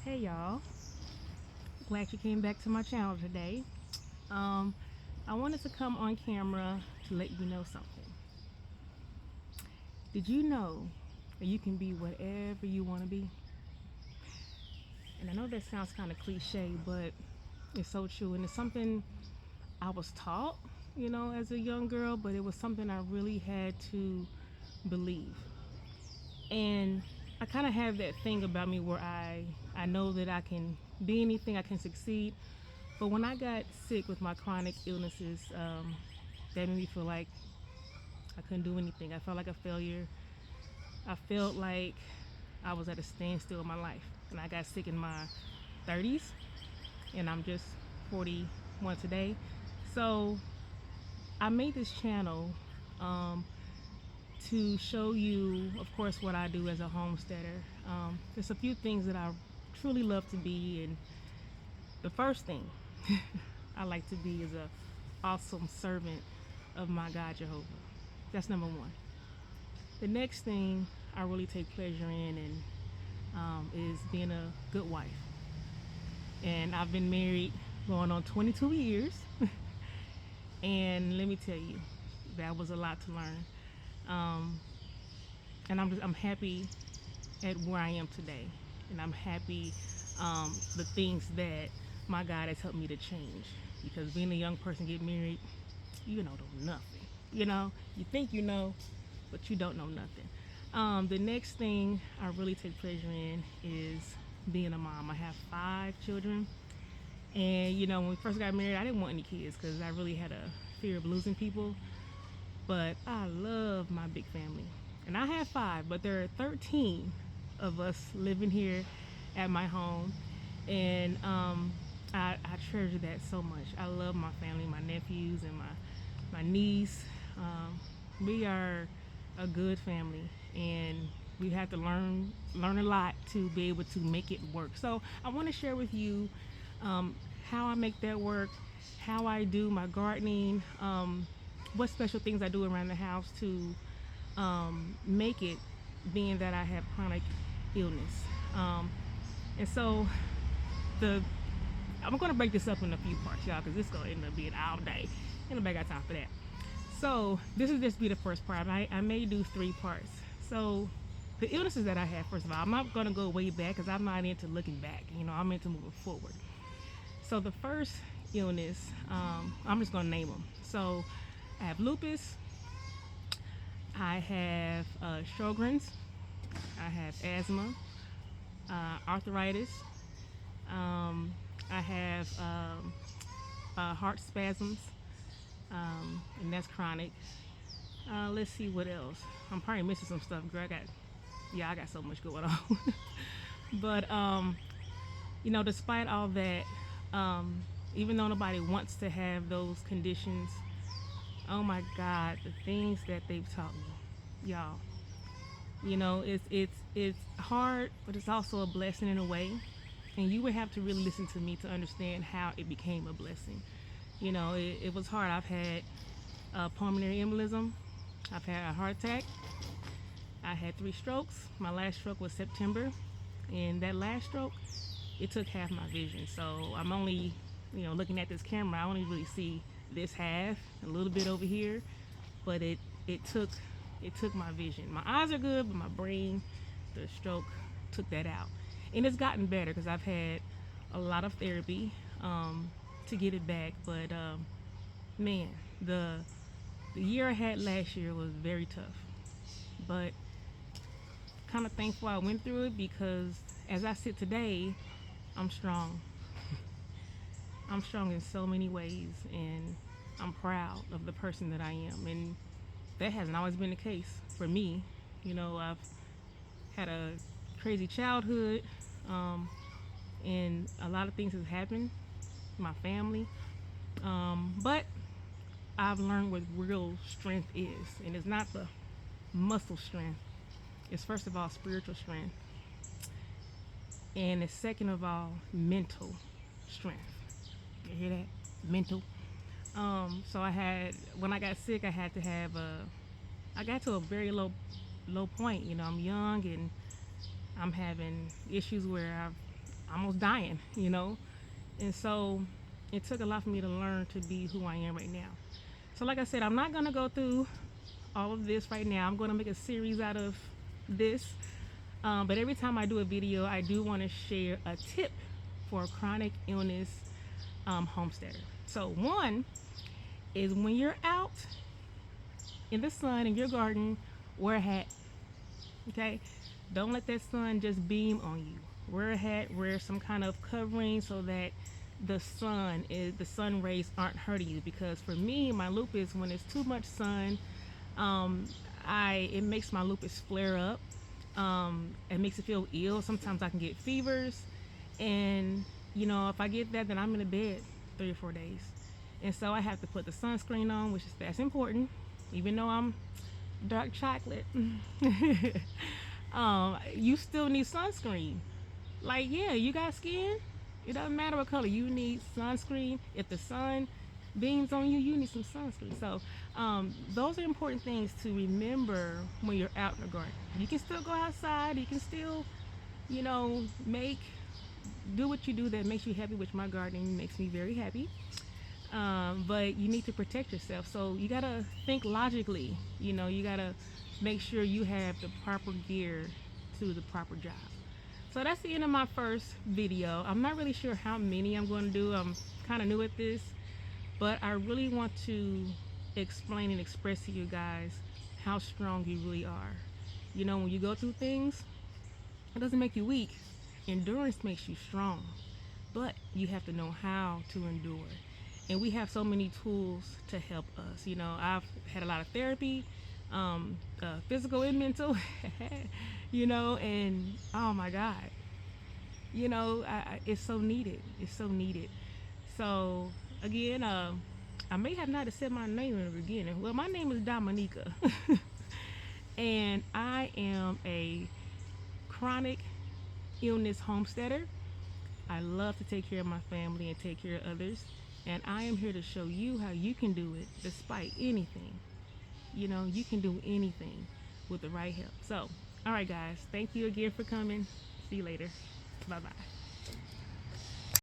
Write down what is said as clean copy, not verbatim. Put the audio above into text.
Hey y'all, glad you came back to my channel today. Um, I wanted to come on camera to let you know something. Did you know that you can be whatever you want to be? And I know that sounds kind of cliche, but it's so true. And it's something I was taught, as a young girl, but it was something I really had to believe. And I kind of have that thing about me where I know that I can be anything, I can succeed. But when I got sick with my chronic illnesses, that made me feel like I couldn't do anything. I felt like a failure. I felt like I was at a standstill in my life. And I got sick in my 30s, and I'm just 41 today. So I made this channel um, to show you, of course, what I do as a homesteader. There's a few things that I truly love to be, and the first thing I like to be is a awesome servant of my God Jehovah. That's number one. The next thing I really take pleasure in is being a good wife. And I've been married going on 22 years. And let me tell you, that was a lot to learn. And I'm happy at where I am today. And I'm happy the things that my God has helped me to change. Because being a young person, get married, don't know nothing. You think you know, but you don't know nothing. The next thing I really take pleasure in is being a mom. I have 5 children. And when we first got married, I didn't want any kids because I really had a fear of losing people. But I love my big family. And I have 5, but there are 13 of us living here at my home. And I treasure that so much. I love my family, my nephews and my niece. We are a good family, and we have to learn a lot to be able to make it work. So I want to share with you how I make that work, how I do my gardening, what special things I do around the house to make it, being that I have chronic illness. And so I'm going to break this up in a few parts, y'all, because this is going to end up being all day. And nobody got time for that. So this will just be the first part. I may do 3 parts. So the illnesses that I have, first of all, I'm not going to go way back because I'm not into looking back. I'm into moving forward. So the first illness, I'm just going to name them. So I have lupus. I have Sjogren's. I have asthma, arthritis. I have heart spasms, and that's chronic. Let's see what else. I'm probably missing some stuff, girl. I got so much going on. But despite all that, even though nobody wants to have those conditions, oh my God, the things that they've taught me, y'all. It's hard, but it's also a blessing in a way. And you would have to really listen to me to understand how it became a blessing. It was hard. I've had pulmonary embolism. I've had a heart attack. I had 3 strokes. My last stroke was September. And that last stroke, it took half my vision. So I'm only, looking at this camera, I only really see this half, a little bit over here. But it took my vision. My eyes are good, but my brain, the stroke took that out. And it's gotten better because I've had a lot of therapy to get it back. But man, the year I had last year was very tough. But kind of thankful I went through it, because as I sit today, I'm strong. I'm strong in so many ways, and I'm proud of the person that I am. And that hasn't always been the case for me. I've had a crazy childhood, and a lot of things have happened in my family. But I've learned what real strength is, and it's not the muscle strength. It's first of all spiritual strength, and it's second of all mental strength. You hear that? Mental. So when I got sick, I got to a very low point. I'm young, and I'm having issues where almost dying, you know. And so it took a lot for me to learn to be who I am right now. So like I said, I'm not gonna go through all of this right now. I'm gonna make a series out of this. But every time I do a video, I do want to share a tip for a chronic illness homesteader. So one is when you're out in the sun in your garden, wear a hat. Okay, don't let that sun just beam on you. Wear a hat, wear some kind of covering so that the sun rays aren't hurting you. Because for me, my lupus, when it's too much sun, um, it makes my lupus flare up. It makes it feel ill. Sometimes I can get fevers, and you know, if I get that, then I'm in a bed 3 or 4 days. And so I have to put the sunscreen on, which is that's important, even though I'm dark chocolate. You still need sunscreen. Like, yeah, you got skin. It doesn't matter what color. You need sunscreen. If the sun beams on you, you need some sunscreen. So those are important things to remember when you're out in the garden. You can still go outside. You can still, you know, do what you do that makes you happy, which my gardening makes me very happy. But you need to protect yourself. So you gotta think logically. You know, you gotta make sure you have the proper gear to the proper job. So that's the end of my first video. I'm not really sure how many I'm going to do. I'm kind of new at this, but I really want to explain and express to you guys how strong you really are. You know, when you go through things, it doesn't make you weak. Endurance makes you strong, but you have to know how to endure. And we have so many tools to help us. You know, I've had a lot of therapy, physical and mental, you know, and oh my God, you know, it's so needed. It's so needed. So again, I may have not said my name in the beginning. Well, my name is Dominica, and I am a chronic illness homesteader. I love to take care of my family and take care of others. And I am here to show you how you can do it despite anything. You know, you can do anything with the right help. So, all right, guys, thank you again for coming. See you later. Bye-bye.